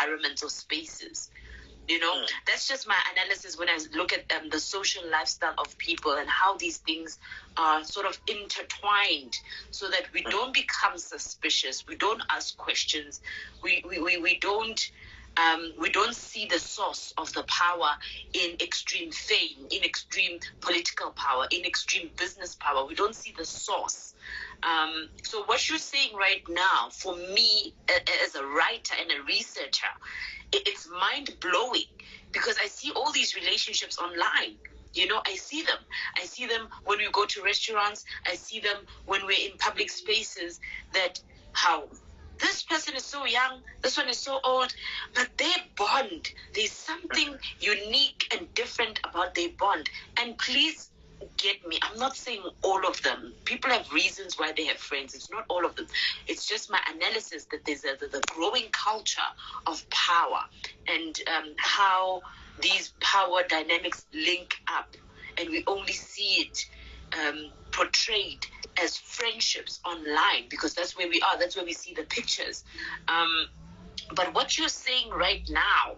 environments or spaces. You know, that's just my analysis when I look at the social lifestyle of people and how these things are sort of intertwined, so that we don't become suspicious, we don't ask questions, we don't see the source of the power in extreme fame, in extreme political power, in extreme business power. We don't see the source. So what you're saying right now, for me as a writer and a researcher, it's mind-blowing, because I see all these relationships online. You know, I see them. I see them when we go to restaurants. I see them when we're in public spaces, that how this person is so young, this one is so old, but their bond, there's something unique and different about their bond. And please get me, I'm not saying all of them. People have reasons why they have friends. It's not all of them. It's just my analysis that there's the growing culture of power, and how these power dynamics link up, and we only see it portrayed as friendships online, because that's where we are, that's where we see the pictures. But what you're saying right now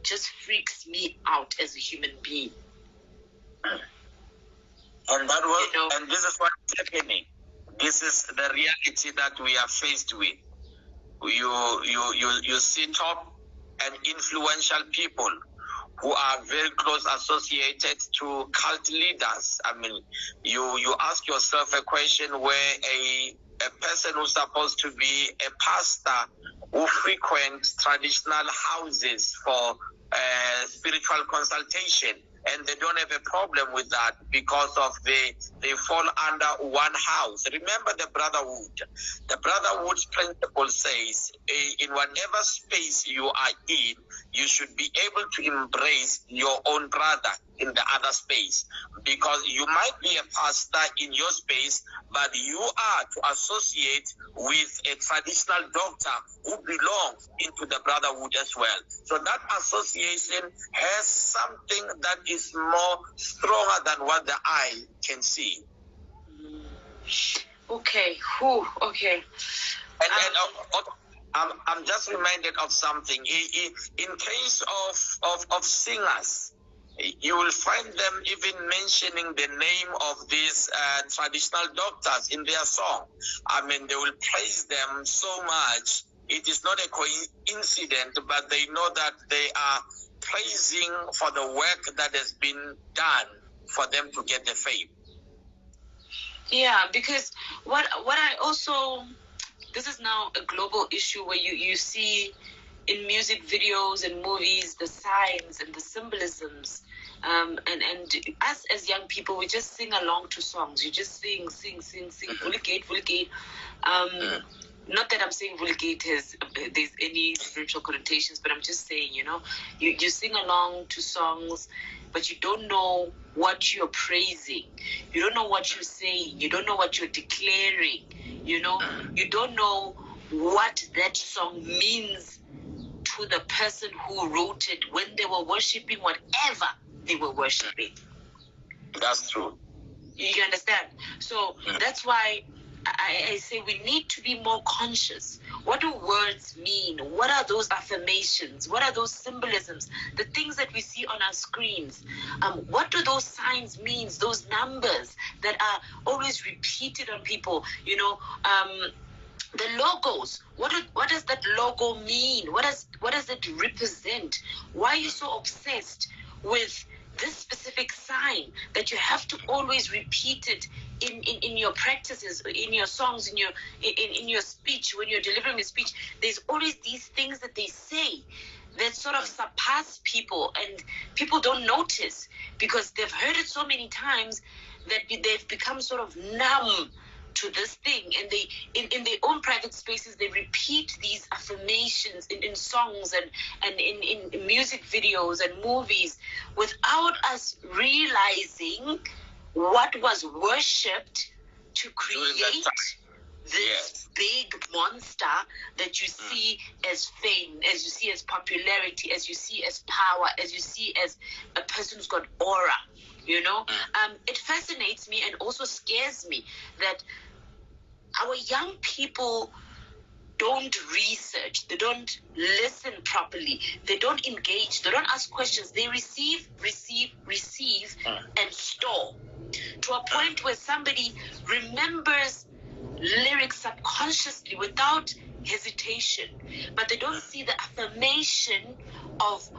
just freaks me out as a human being. And that was, and this is what is happening. This is the reality that we are faced with. You see top and influential people who are very close associated to cult leaders. I mean, you ask yourself a question where a person who's supposed to be a pastor who frequents traditional houses for spiritual consultation, and they don't have a problem with that because of they fall under one house. Remember the brotherhood. The brotherhood principle says in whatever space you are in, you should be able to embrace your own brother in the other space, because you might be a pastor in your space, but you are to associate with a traditional doctor who belongs into the brotherhood as well. So that association has something that is more stronger than what the eye can see. Okay. Okay. And I'm just reminded of something. In case of singers, you will find them even mentioning the name of these traditional doctors in their song. I mean, they will praise them so much. It is not a coincidence, but they know that they are praising for the work that has been done for them to get the fame. Yeah, because what I also, this is now a global issue where you see in music videos and movies the signs and the symbolisms, and us as young people, we just sing along to songs. You just sing, vulgate. Not that I'm saying vulgate there's any spiritual connotations, but I'm just saying, you sing along to songs, but you don't know what you're praising. You don't know what you're saying. You don't know what you're declaring. You don't know what that song means to the person who wrote it when they were worshiping whatever they were worshiping. That's true. You understand? So that's why I say we need to be more conscious. What do words mean? What are those affirmations? What are those symbolisms? The things that we see on our screens. What do those signs mean? Those numbers that are always repeated on people. The logos. What does that logo mean? What does it represent? Why are you so obsessed with this specific sign that you have to always repeat it in your practices, in your songs, in your speech, when you're delivering a speech? There's always these things that they say that sort of surpass people, and people don't notice because they've heard it so many times that they've become sort of numb to this thing, and they in their own private spaces they repeat these affirmations in songs and in music videos and movies without us realizing what was worshipped to create this big monster that you see as fame, as you see as popularity, as you see as power, as you see as a person who's got aura. It fascinates me and also scares me that our young people don't research, they don't listen properly, they don't engage, they don't ask questions, they receive, and store, to a point where somebody remembers lyrics subconsciously without hesitation, but they don't see the affirmation of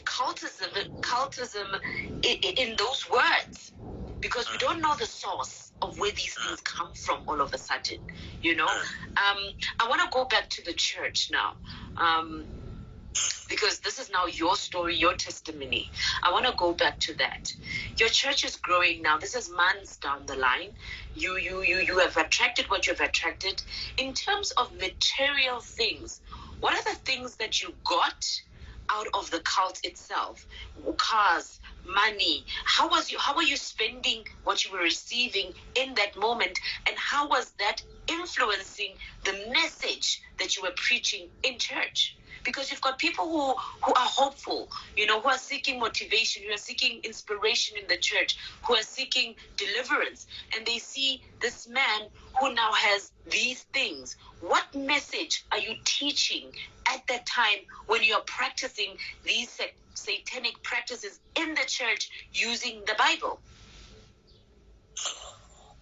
cultism in those words, because we don't know the source of where these things come from all of a sudden, you know. I want to go back to the church now, because this is now your story, your testimony. I want to go back to that. Your church is growing now. This is months down the line. You have attracted what you've attracted. In terms of material things, what are the things that you got out of the cult itself? Cars, money. How were you spending what you were receiving in that moment, and how was that influencing the message that you were preaching in church? Because you've got people who are hopeful, you know, who are seeking motivation, who are seeking inspiration in the church, who are seeking deliverance, and they see this man who now has these things. What message are you teaching at that time when you are practicing these satanic practices in the church using the Bible?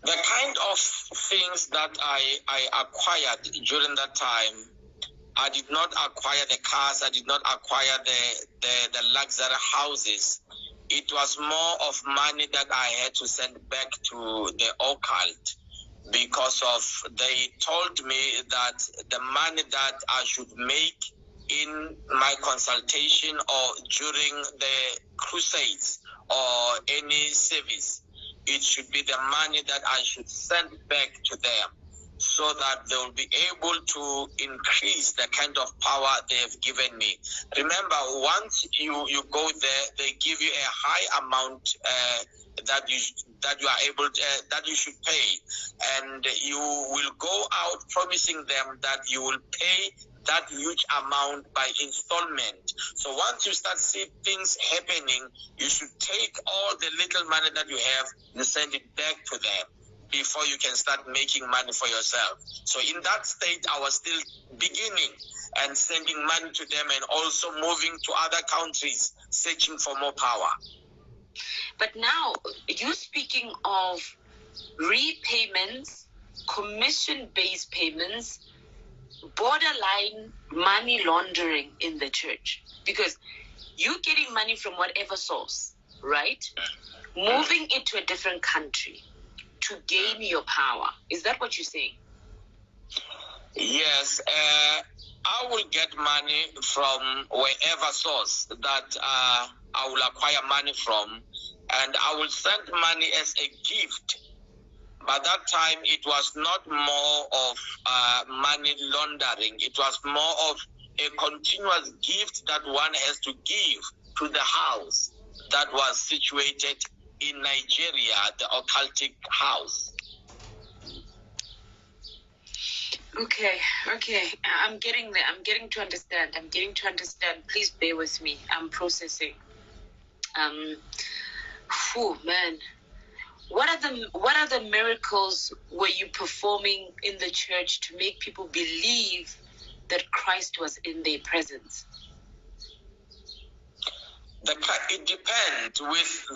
The kind of things that I acquired during that time, I did not acquire the cars, I did not acquire the luxury houses. It was more of money that I had to send back to the occult, because of they told me that the money that I should make in my consultation or during the crusades or any service, it should be the money that I should send back to them, so that they will be able to increase the kind of power they have given me. Remember, once you go there, they give you a high amount that you are able to, that you should pay, and you will go out promising them that you will pay that huge amount by installment. So once you start seeing things happening, you should take all the little money that you have, you send it back to them before you can start making money for yourself. So in that state, I was still beginning and sending money to them, and also moving to other countries, searching for more power. But now, you speaking of repayments, commission-based payments, borderline money laundering in the church, because you're getting money from whatever source, right? Moving it to a different country to gain your power. Is that what you're saying? Yes. I will get money from wherever source that I will acquire money from, and I will send money as a gift. By that time, it was not more of money laundering. It was more of a continuous gift that one has to give to the house that was situated in Nigeria, the occultic house. Okay. I'm getting there. I'm getting to understand. Please bear with me. I'm processing. Man. What are the miracles were you performing in the church to make people believe that Christ was in their presence? It depends with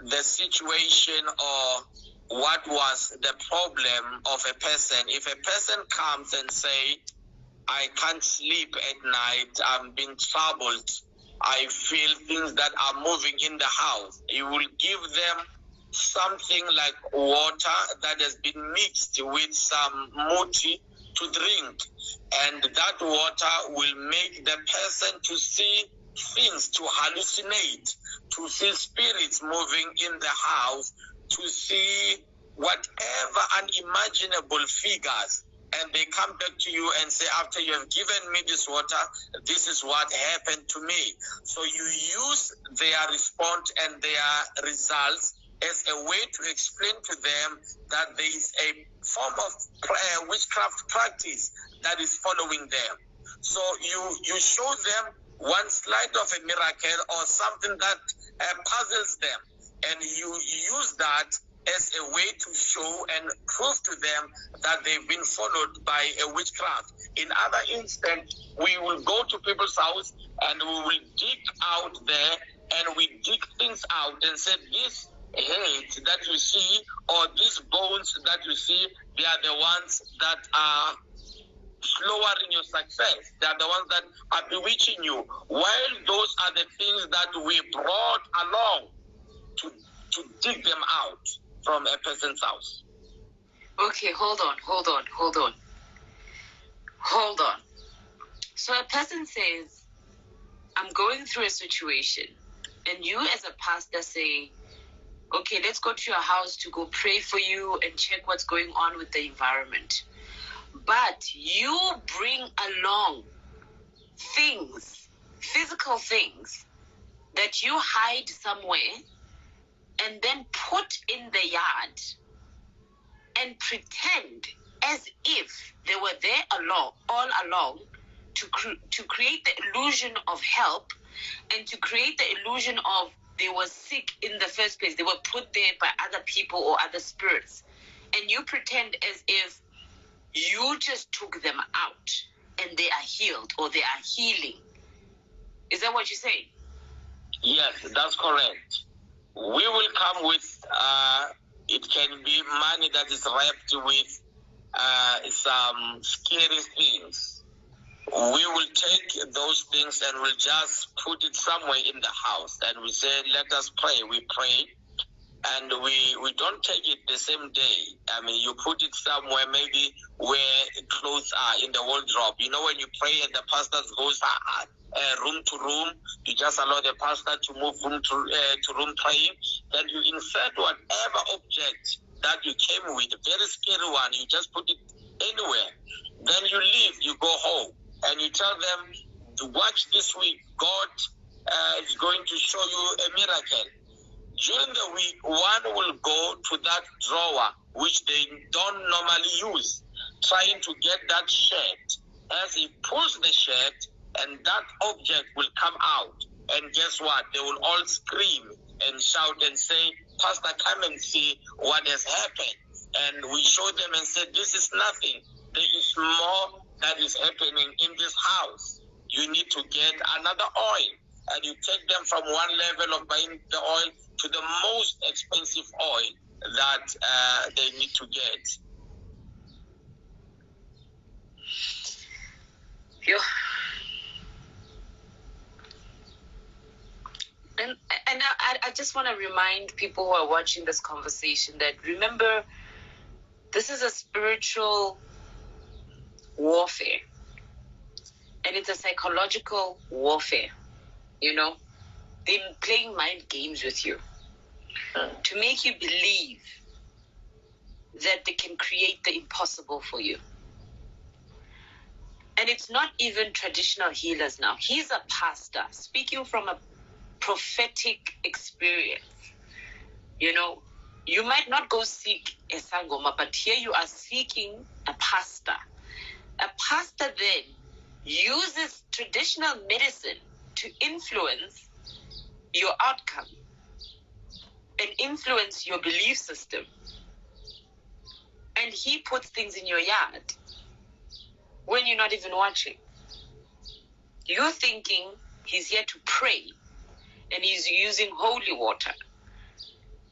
the situation or what was the problem of a person. If a person comes and say, I can't sleep at night, I'm being troubled, I feel things that are moving in the house, you will give them something like water that has been mixed with some muti to drink, and that water will make the person to see things, to hallucinate, to see spirits moving in the house, to see whatever unimaginable figures, and they come back to you and say, after you have given me this water, this is what happened to me. So you use their response and their results as a way to explain to them that there is a form of witchcraft practice that is following them. So you show them one slide of a miracle or something that puzzles them, and you use that as a way to show and prove to them that they've been followed by a witchcraft. In other instance, we will go to people's house and we will dig out there, and we dig things out and say, this head that you see or these bones that you see, they are the ones that are slower in your success. They are the ones that are bewitching you. While those are the things that we brought along to dig them out from a person's house. Okay, hold on. So a person says, I'm going through a situation, and you as a pastor say, okay, let's go to your house to go pray for you and check what's going on with the environment. But you bring along things, physical things, that you hide somewhere and then put in the yard and pretend as if they were there all along to create the illusion of help and to create the illusion of they were sick in the first place. They were put there by other people or other spirits. And you pretend as if you just took them out and they are healed or they are healing. Is that what you're saying? Yes, that's correct. We will come with, it can be money that is wrapped with some scary things. We will take those things and we'll just put it somewhere in the house. And we say, let us pray. We pray. And we don't take it the same day. I mean, you put it somewhere, maybe where clothes are in the wardrobe. You know, when you pray and the pastor goes room to room, you just allow the pastor to move room to room praying. Then you insert whatever object that you came with, a very scary one, you just put it anywhere. Then you leave, you go home, and you tell them to watch this week. God is going to show you a miracle. During the week, one will go to that drawer, which they don't normally use, trying to get that shirt. As he pulls the shirt, and that object will come out. And guess what? They will all scream and shout and say, Pastor, come and see what has happened. And we show them and say, this is nothing. There is more that is happening in this house. You need to get another oil. And you take them from one level of buying the oil to the most expensive oil that they need to get. Yeah. And I just want to remind people who are watching this conversation that, remember, this is a spiritual warfare. And it's a psychological warfare. You know, they're playing mind games with you to make you believe that they can create the impossible for you. And it's not even traditional healers now. He's a pastor speaking from a prophetic experience. You know, you might not go seek a sangoma, but here you are seeking a pastor. A pastor then uses traditional medicine to influence your outcome and influence your belief system. And he puts things in your yard when you're not even watching. You're thinking he's here to pray and he's using holy water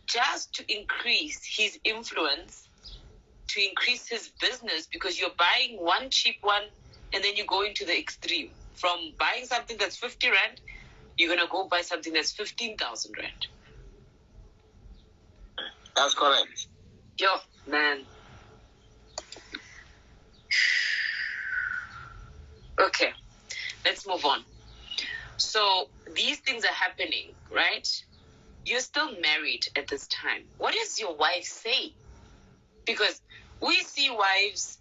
just to increase his influence, to increase his business, because you're buying one cheap one and then you go into the extreme. From buying something that's 50 Rand, you're going to go buy something that's 15,000 Rand. That's correct. Yo, man. Okay, let's move on. So these things are happening, right? You're still married at this time. What does your wife say? Because we see wives,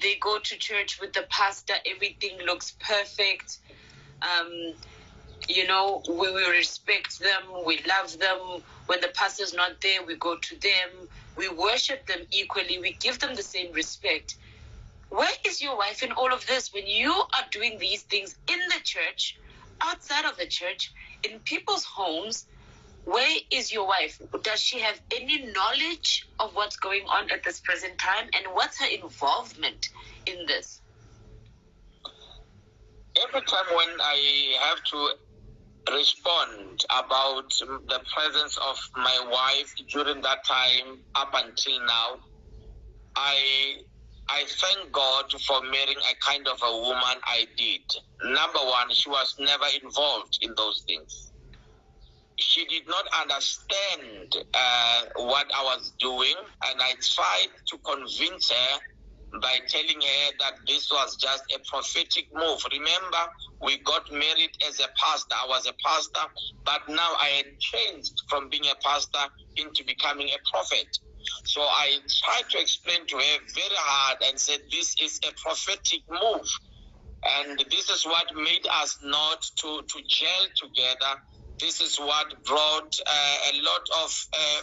they go to church with the pastor, everything looks perfect. You know, we respect them, we love them. When the pastor's not there, we go to them. We worship them equally. We give them the same respect. Where is your wife in all of this when you are doing these things in the church, outside of the church, in people's homes, Where is your wife? Does she have any knowledge of what's going on at this present time? And what's her involvement in this? Every time when I have to respond about the presence of my wife during that time up until now, I thank God for marrying a kind of a woman I did. Number one, she was never involved in those things. She did not understand what I was doing, and I tried to convince her by telling her that this was just a prophetic move. Remember, we got married as a pastor. I was a pastor, but now I had changed from being a pastor into becoming a prophet. So I tried to explain to her very hard and said, this is a prophetic move. And this is what made us not to gel together. This is what brought a lot of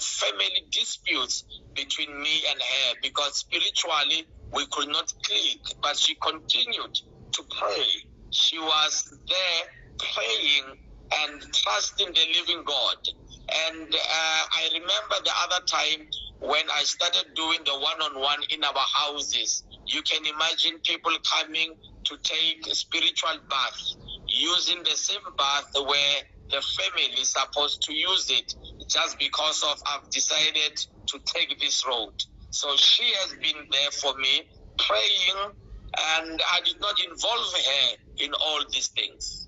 family disputes between me and her, because spiritually we could not click, but she continued to pray. She was there praying and trusting the living God. And I remember the other time when I started doing the one-on-one in our houses. You can imagine people coming to take a spiritual bath, using the same bath where the family is supposed to use it, just because of I've decided to take this road. So she has been there for me, praying, and I did not involve her in all these things.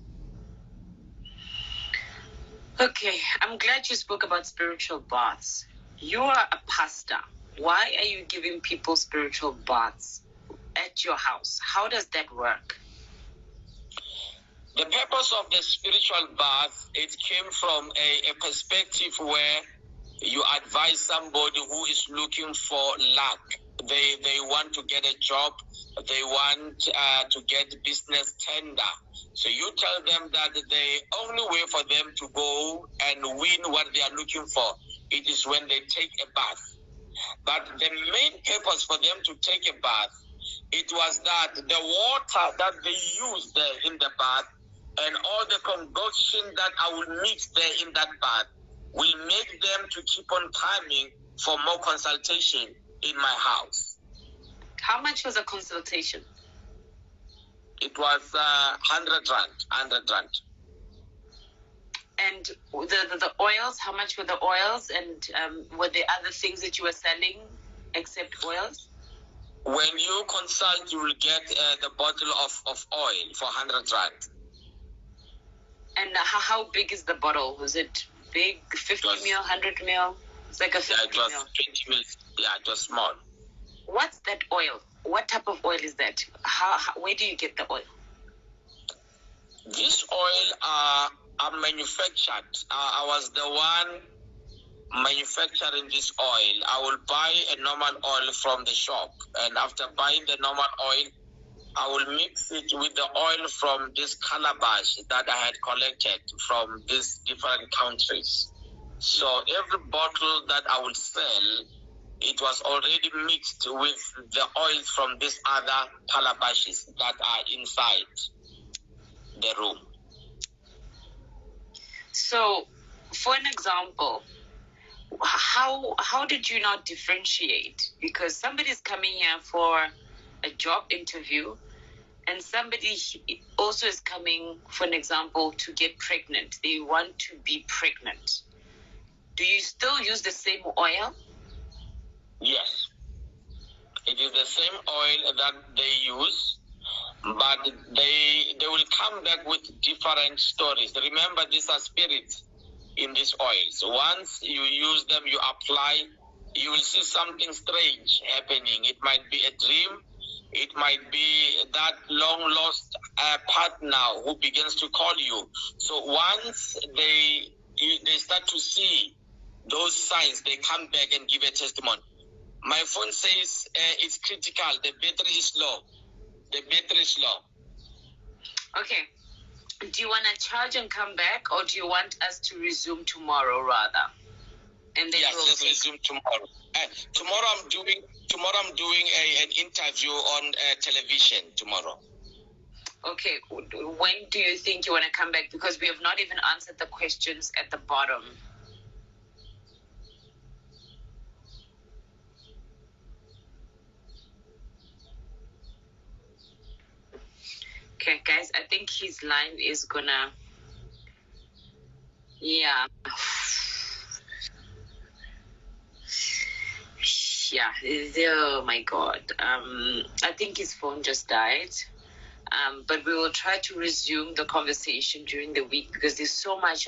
Okay, I'm glad you spoke about spiritual baths. You are a pastor. Why are you giving people spiritual baths at your house? How does that work? The purpose of the spiritual bath, it came from a perspective where you advise somebody who is looking for luck. They want to get a job. They want to get business tender. So you tell them that the only way for them to go and win what they are looking for, it is when they take a bath. But the main purpose for them to take a bath, it was that the water that they use there in the bath and all the concoction that I will mix there in that bath will make them to keep on coming for more consultation in my house. How much was a consultation? It was 100 rand. And the oils, how much were the oils? And were there other things that you were selling except oils? When you consult, you will get the bottle of oil for 100 rand. And how big is the bottle? Was it big, 50 mil, 100 mil? It's like a 50 mil. Yeah, it was 20 mil. Yeah, it was small. What's that oil? What type of oil is that? Where do you get the oil? This oil are manufactured. I was the one manufacturing this oil. I will buy a normal oil from the shop, and after buying the normal oil, I will mix it with the oil from this calabash that I had collected from these different countries. So every bottle that I will sell, it was already mixed with the oils from these other calabashes that are inside the room. So, for an example, how did you not differentiate? Because somebody's coming here for a job interview, and somebody also is coming, for an example, to get pregnant. They want to be pregnant. Do you still use the same oil? Yes. It is the same oil that they use, but they will come back with different stories. Remember, these are spirits in these oils. Once you use them, you apply, you will see something strange happening. It might be a dream. It might be that long-lost partner who begins to call you. So once they start to see those signs, they come back and give a testimony. My phone says it's critical. The battery is low. Okay. Do you want to charge and come back, or do you want us to resume tomorrow rather? And then yes, let's resume tomorrow. Tomorrow I'm doing an interview on television tomorrow. Okay. When do you think you want to come back? Because we have not even answered the questions at the bottom. Okay, guys, I think his line is gonna, yeah. Oh my God. I think his phone just died. But we will try to resume the conversation during the week because there's so much